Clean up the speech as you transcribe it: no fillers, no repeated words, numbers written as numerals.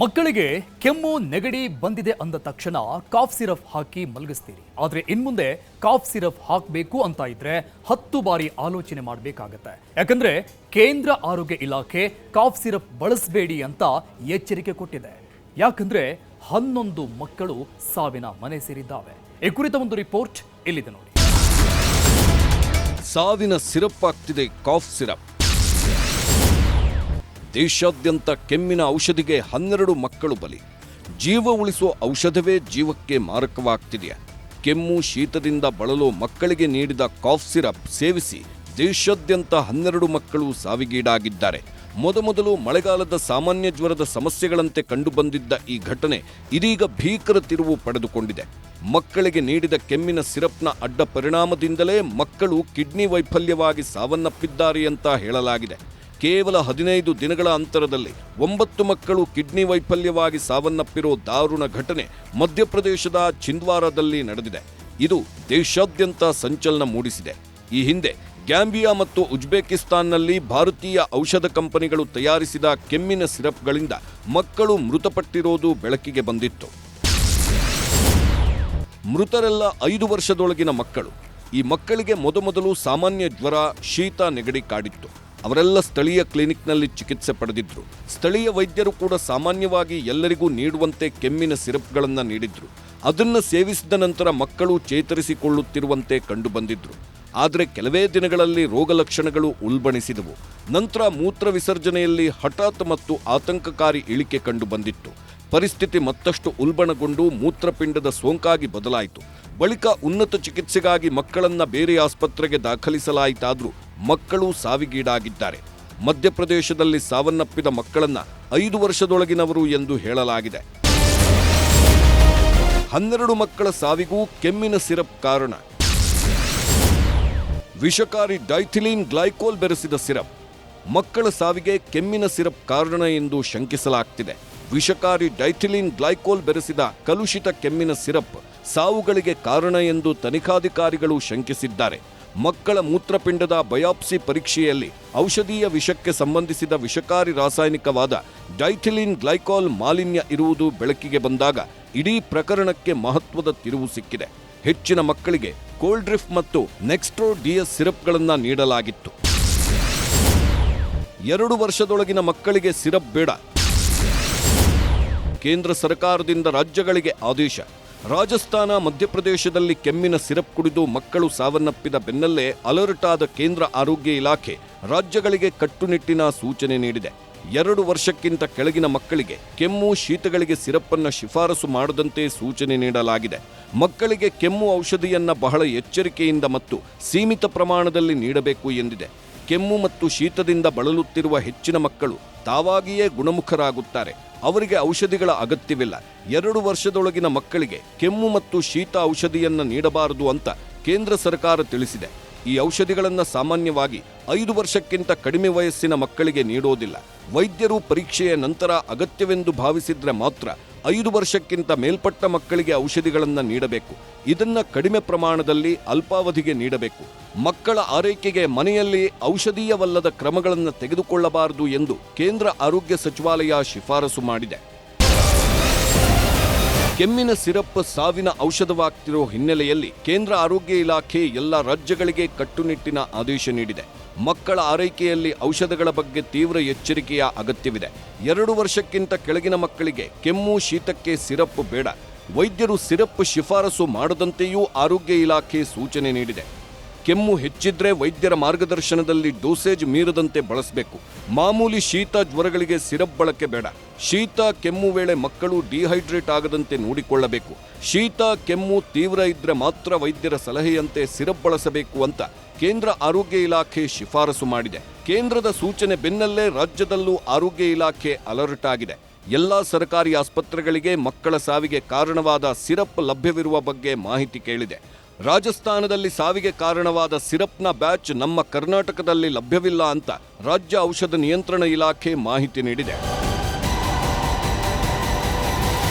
ಮಕ್ಕಳಿಗೆ ಕೆಮ್ಮು ನೆಗಡಿ ಬಂದಿದೆ ಅಂದ ತಕ್ಷಣ ಕಾಫ್ ಸಿರಪ್ ಹಾಕಿ ಮಲಗಿಸ್ತೀರಿ. ಆದರೆ ಇನ್ಮುಂದೆ ಕಾಫ್ ಸಿರಪ್ ಹಾಕಬೇಕು ಅಂತ ಇದ್ರೆ 10 ಬಾರಿ ಆಲೋಚನೆ ಮಾಡಬೇಕಾಗತ್ತೆ. ಯಾಕಂದ್ರೆ ಕೇಂದ್ರ ಆರೋಗ್ಯ ಇಲಾಖೆ ಕಾಫ್ ಸಿರಪ್ ಬಳಸಬೇಡಿ ಅಂತ ಎಚ್ಚರಿಕೆ ಕೊಟ್ಟಿದೆ. ಯಾಕಂದ್ರೆ 11 ಮಕ್ಕಳು ಸಾವಿನ ಮನೆ ಸೇರಿದ್ದಾವೆ. ಈ ಕುರಿತ ಒಂದು ರಿಪೋರ್ಟ್ ಇಲ್ಲಿದೆ ನೋಡಿ. ಸಾವಿನ ಸಿರಪ್ ಆಗ್ತಿದೆ ಕಾಫ್ ಸಿರಪ್. ದೇಶಾದ್ಯಂತ ಕೆಮ್ಮಿನ ಔಷಧಿಗೆ 12 ಮಕ್ಕಳು ಬಲಿ. ಜೀವ ಉಳಿಸುವ ಔಷಧವೇ ಜೀವಕ್ಕೆ ಮಾರಕವಾಗ್ತಿದೆಯಾ? ಕೆಮ್ಮು ಶೀತದಿಂದ ಬಳಲೋ ಮಕ್ಕಳಿಗೆ ನೀಡಿದ ಕಾಫ್ ಸಿರಪ್ ಸೇವಿಸಿ ದೇಶಾದ್ಯಂತ 12 ಮಕ್ಕಳು ಸಾವಿಗೀಡಾಗಿದ್ದಾರೆ. ಮೊದಮೊದಲು ಮಳೆಗಾಲದ ಸಾಮಾನ್ಯ ಜ್ವರದ ಸಮಸ್ಯೆಗಳಂತೆ ಕಂಡುಬಂದಿದ್ದ ಈ ಘಟನೆ ಇದೀಗ ಭೀಕರ ತಿರುವು ಪಡೆದುಕೊಂಡಿದೆ. ಮಕ್ಕಳಿಗೆ ನೀಡಿದ ಕೆಮ್ಮಿನ ಸಿರಪ್ನ ಅಡ್ಡ ಪರಿಣಾಮದಿಂದಲೇ ಮಕ್ಕಳು ಕಿಡ್ನಿ ವೈಫಲ್ಯವಾಗಿ ಸಾವನ್ನಪ್ಪಿದ್ದಾರೆ ಅಂತ ಹೇಳಲಾಗಿದೆ. ಕೇವಲ 15 ದಿನಗಳ ಅಂತರದಲ್ಲಿ 9 ಮಕ್ಕಳು ಕಿಡ್ನಿ ವೈಫಲ್ಯವಾಗಿ ಸಾವನ್ನಪ್ಪಿರೋ ದಾರುಣ ಘಟನೆ ಮಧ್ಯಪ್ರದೇಶದ ಚಿಂದ್ವಾರದಲ್ಲಿ ನಡೆದಿದೆ. ಇದು ದೇಶಾದ್ಯಂತ ಸಂಚಲನ ಮೂಡಿಸಿದೆ. ಈ ಹಿಂದೆ ಗ್ಯಾಂಬಿಯಾ ಮತ್ತು ಉಜ್ಬೇಕಿಸ್ತಾನ್ನಲ್ಲಿ ಭಾರತೀಯ ಔಷಧ ಕಂಪನಿಗಳು ತಯಾರಿಸಿದ ಕೆಮ್ಮಿನ ಸಿರಪ್ಗಳಿಂದ ಮಕ್ಕಳು ಮೃತಪಟ್ಟಿರೋದು ಬೆಳಕಿಗೆ ಬಂದಿತ್ತು. ಮೃತರೆಲ್ಲ 5 ವರ್ಷದೊಳಗಿನ ಮಕ್ಕಳು. ಈ ಮಕ್ಕಳಿಗೆ ಮೊದಮೊದಲು ಸಾಮಾನ್ಯ ಜ್ವರ, ಶೀತ, ನೆಗಡಿ ಕಾಡಿತ್ತು. ಅವರೆಲ್ಲ ಸ್ಥಳೀಯ ಕ್ಲಿನಿಕ್ನಲ್ಲಿ ಚಿಕಿತ್ಸೆ ಪಡೆದಿದ್ರು. ಸ್ಥಳೀಯ ವೈದ್ಯರು ಕೂಡ ಸಾಮಾನ್ಯವಾಗಿ ಎಲ್ಲರಿಗೂ ನೀಡುವಂತೆ ಕೆಮ್ಮಿನ ಸಿರಪ್ಗಳನ್ನು ನೀಡಿದ್ರು. ಅದನ್ನು ಸೇವಿಸಿದ ನಂತರ ಮಕ್ಕಳು ಚೇತರಿಸಿಕೊಳ್ಳುತ್ತಿರುವಂತೆ ಕಂಡುಬಂದಿದ್ರು. ಆದರೆ ಕೆಲವೇ ದಿನಗಳಲ್ಲಿ ರೋಗ ಲಕ್ಷಣಗಳು ಉಲ್ಬಣಿಸಿದವು. ನಂತರ ಮೂತ್ರ ವಿಸರ್ಜನೆಯಲ್ಲಿ ಹಠಾತ್ ಮತ್ತು ಆತಂಕಕಾರಿ ಇಳಿಕೆ ಕಂಡುಬಂದಿತ್ತು. ಪರಿಸ್ಥಿತಿ ಮತ್ತಷ್ಟು ಉಲ್ಬಣಗೊಂಡು ಮೂತ್ರಪಿಂಡದ ಸೋಂಕಾಗಿ ಬದಲಾಯಿತು. ಬಳಿಕ ಉನ್ನತ ಚಿಕಿತ್ಸೆಗಾಗಿ ಮಕ್ಕಳನ್ನ ಬೇರೆ ಆಸ್ಪತ್ರೆಗೆ ದಾಖಲಿಸಲಾಯಿತಾದರೂ ಮಕ್ಕಳು ಸಾವಿಗೀಡಾಗಿದ್ದಾರೆ. ಮಧ್ಯಪ್ರದೇಶದಲ್ಲಿ ಸಾವನ್ನಪ್ಪಿದ ಮಕ್ಕಳನ್ನ 5 ವರ್ಷದೊಳಗಿನವರು ಎಂದು ಹೇಳಲಾಗಿದೆ. 12 ಮಕ್ಕಳ ಸಾವಿಗೂ ಕೆಮ್ಮಿನ ಸಿರಪ್ ಕಾರಣ. ವಿಷಕಾರಿ ಡೈಥಿಲೀನ್ ಗ್ಲೈಕೋಲ್ ಬೆರೆಸಿದ ಸಿರಪ್. ಮಕ್ಕಳ ಸಾವಿಗೆ ಕೆಮ್ಮಿನ ಸಿರಪ್ ಕಾರಣ ಎಂದು ಶಂಕಿಸಲಾಗ್ತಿದೆ. ವಿಷಕಾರಿ ಡೈಥಿಲೀನ್ ಗ್ಲೈಕೋಲ್ ಬೆರೆಸಿದ ಕಲುಷಿತ ಕೆಮ್ಮಿನ ಸಿರಪ್ ಸಾವುಗಳಿಗೆ ಕಾರಣ ಎಂದು ತನಿಖಾಧಿಕಾರಿಗಳು ಶಂಕಿಸಿದ್ದಾರೆ. ಮಕ್ಕಳ ಮೂತ್ರಪಿಂಡದ ಬಯಾಪ್ಸಿ ಪರೀಕ್ಷೆಯಲ್ಲಿ ಔಷಧೀಯ ವಿಷಕ್ಕೆ ಸಂಬಂಧಿಸಿದ ವಿಷಕಾರಿ ರಾಸಾಯನಿಕವಾದ ಡೈಥಿಲೀನ್ ಗ್ಲೈಕಾಲ್ ಮಾಲಿನ್ಯ ಇರುವುದು ಬೆಳಕಿಗೆ ಬಂದಾಗ ಇಡೀ ಪ್ರಕರಣಕ್ಕೆ ಮಹತ್ವದ ತಿರುವು ಸಿಕ್ಕಿದೆ. ಹೆಚ್ಚಿನ ಮಕ್ಕಳಿಗೆ ಕೋಲ್ಡ್ರಿಫ್ ಮತ್ತು ನೆಕ್ಸ್ಟ್ರೋ ಡಿಎಸ್ ಸಿರಪ್ಗಳನ್ನು ನೀಡಲಾಗಿತ್ತು. 2 ವರ್ಷದೊಳಗಿನ ಮಕ್ಕಳಿಗೆ ಸಿರಪ್ ಬೇಡ. ಕೇಂದ್ರ ಸರ್ಕಾರದಿಂದ ರಾಜ್ಯಗಳಿಗೆ ಆದೇಶ. ರಾಜಸ್ಥಾನ, ಮಧ್ಯಪ್ರದೇಶದಲ್ಲಿ ಕೆಮ್ಮಿನ ಸಿರಪ್ ಕುಡಿದು ಮಕ್ಕಳು ಸಾವನ್ನಪ್ಪಿದ ಬೆನ್ನಲ್ಲೇ ಅಲರ್ಟ್ ಆದ ಕೇಂದ್ರ ಆರೋಗ್ಯ ಇಲಾಖೆ ರಾಜ್ಯಗಳಿಗೆ ಕಟ್ಟುನಿಟ್ಟಿನ ಸೂಚನೆ ನೀಡಿದೆ. 2 ವರ್ಷಕ್ಕಿಂತ ಕೆಳಗಿನ ಮಕ್ಕಳಿಗೆ ಕೆಮ್ಮು ಶೀತಗಳಿಗೆ ಸಿರಪ್ಪನ್ನು ಶಿಫಾರಸು ಮಾಡದಂತೆ ಸೂಚನೆ ನೀಡಲಾಗಿದೆ. ಮಕ್ಕಳಿಗೆ ಕೆಮ್ಮು ಔಷಧಿಯನ್ನ ಬಹಳ ಎಚ್ಚರಿಕೆಯಿಂದ ಮತ್ತು ಸೀಮಿತ ಪ್ರಮಾಣದಲ್ಲಿ ನೀಡಬೇಕು ಎಂದಿದೆ. ಕೆಮ್ಮು ಮತ್ತು ಶೀತದಿಂದ ಬಳಲುತ್ತಿರುವ ಹೆಚ್ಚಿನ ಮಕ್ಕಳು ತಾವಾಗಿಯೇ ಗುಣಮುಖರಾಗುತ್ತಾರೆ. ಅವರಿಗೆ ಔಷಧಿಗಳ ಅಗತ್ಯವಿಲ್ಲ. 2 ವರ್ಷದೊಳಗಿನ ಮಕ್ಕಳಿಗೆ ಕೆಮ್ಮು ಮತ್ತು ಶೀತ ಔಷಧಿಯನ್ನು ನೀಡಬಾರದು ಅಂತ ಕೇಂದ್ರ ಸರ್ಕಾರ ತಿಳಿಸಿದೆ. ಈ ಔಷಧಿಗಳನ್ನು ಸಾಮಾನ್ಯವಾಗಿ 5 ವರ್ಷಕ್ಕಿಂತ ಕಡಿಮೆ ವಯಸ್ಸಿನ ಮಕ್ಕಳಿಗೆ ನೀಡೋದಿಲ್ಲ. ವೈದ್ಯರು ಪರೀಕ್ಷೆಯ ನಂತರ ಅಗತ್ಯವೆಂದು ಭಾವಿಸಿದ್ರೆ ಮಾತ್ರ 5 ವರ್ಷಕ್ಕಿಂತ ಮೇಲ್ಪಟ್ಟ ಮಕ್ಕಳಿಗೆ ಔಷಧಿಗಳನ್ನು ನೀಡಬೇಕು. ಇದನ್ನ ಕಡಿಮೆ ಪ್ರಮಾಣದಲ್ಲಿ ಅಲ್ಪಾವಧಿಗೆ ನೀಡಬೇಕು. ಮಕ್ಕಳ ಆರೈಕೆಗೆ ಮನೆಯಲ್ಲಿ ಔಷಧೀಯವಲ್ಲದ ಕ್ರಮಗಳನ್ನು ತೆಗೆದುಕೊಳ್ಳಬಾರದು ಎಂದು ಕೇಂದ್ರ ಆರೋಗ್ಯ ಸಚಿವಾಲಯ ಶಿಫಾರಸು ಮಾಡಿದೆ. ಕೆಮ್ಮಿನ ಸಿರಪ್ ಸಾವಿನ ಔಷಧವಾಗ್ತಿರೋ ಹಿನ್ನೆಲೆಯಲ್ಲಿ ಕೇಂದ್ರ ಆರೋಗ್ಯ ಇಲಾಖೆ ಎಲ್ಲ ರಾಜ್ಯಗಳಿಗೆ ಕಟ್ಟುನಿಟ್ಟಿನ ಆದೇಶ ನೀಡಿದೆ. ಮಕ್ಕಳ ಆರೈಕೆಯಲ್ಲಿ ಔಷಧಗಳ ಬಗ್ಗೆ ತೀವ್ರ ಎಚ್ಚರಿಕೆಯ ಅಗತ್ಯವಿದೆ. 2 ವರ್ಷಕ್ಕಿಂತ ಕೆಳಗಿನ ಮಕ್ಕಳಿಗೆ ಕೆಮ್ಮು ಶೀತಕ್ಕೆ ಸಿರಪ್ ಬೇಡ. ವೈದ್ಯರು ಸಿರಪ್ ಶಿಫಾರಸು ಮಾಡದಂತೆಯೂ ಆರೋಗ್ಯ ಇಲಾಖೆ ಸೂಚನೆ ನೀಡಿದೆ. ಕೆಮ್ಮು ಹೆಚ್ಚಿದ್ರೆ ವೈದ್ಯರ ಮಾರ್ಗದರ್ಶನದಲ್ಲಿ ಡೋಸೇಜ್ ಮೀರದಂತೆ ಬಳಸಬೇಕು. ಮಾಮೂಲಿ ಶೀತ ಜ್ವರಗಳಿಗೆ ಸಿರಪ್ ಬಳಕೆ ಬೇಡ. ಶೀತ ಕೆಮ್ಮು ವೇಳೆ ಮಕ್ಕಳು ಡಿಹೈಡ್ರೇಟ್ ಆಗದಂತೆ ನೋಡಿಕೊಳ್ಳಬೇಕು. ಶೀತ ಕೆಮ್ಮು ತೀವ್ರ ಇದ್ರೆ ಮಾತ್ರ ವೈದ್ಯರ ಸಲಹೆಯಂತೆ ಸಿರಪ್ ಬಳಸಬೇಕು ಅಂತ ಕೇಂದ್ರ ಆರೋಗ್ಯ ಇಲಾಖೆ ಶಿಫಾರಸು ಮಾಡಿದೆ. ಕೇಂದ್ರದ ಸೂಚನೆ ಬೆನ್ನಲ್ಲೇ ರಾಜ್ಯದಲ್ಲೂ ಆರೋಗ್ಯ ಇಲಾಖೆ ಅಲರ್ಟ್ ಆಗಿದೆ. ಎಲ್ಲಾ ಸರ್ಕಾರಿ ಆಸ್ಪತ್ರೆಗಳಿಗೆ ಮಕ್ಕಳ ಸಾವಿಗೆ ಕಾರಣವಾದ ಸಿರಪ್ ಲಭ್ಯವಿರುವ ಬಗ್ಗೆ ಮಾಹಿತಿ ಕೇಳಿದೆ. ರಾಜಸ್ಥಾನದಲ್ಲಿ ಸಾವಿಗೆ ಕಾರಣವಾದ ಸಿರಪ್ನ ಬ್ಯಾಚ್ ನಮ್ಮ ಕರ್ನಾಟಕದಲ್ಲಿ ಲಭ್ಯವಿಲ್ಲ ಅಂತ ರಾಜ್ಯ ಔಷಧ ನಿಯಂತ್ರಣ ಇಲಾಖೆ ಮಾಹಿತಿ ನೀಡಿದೆ.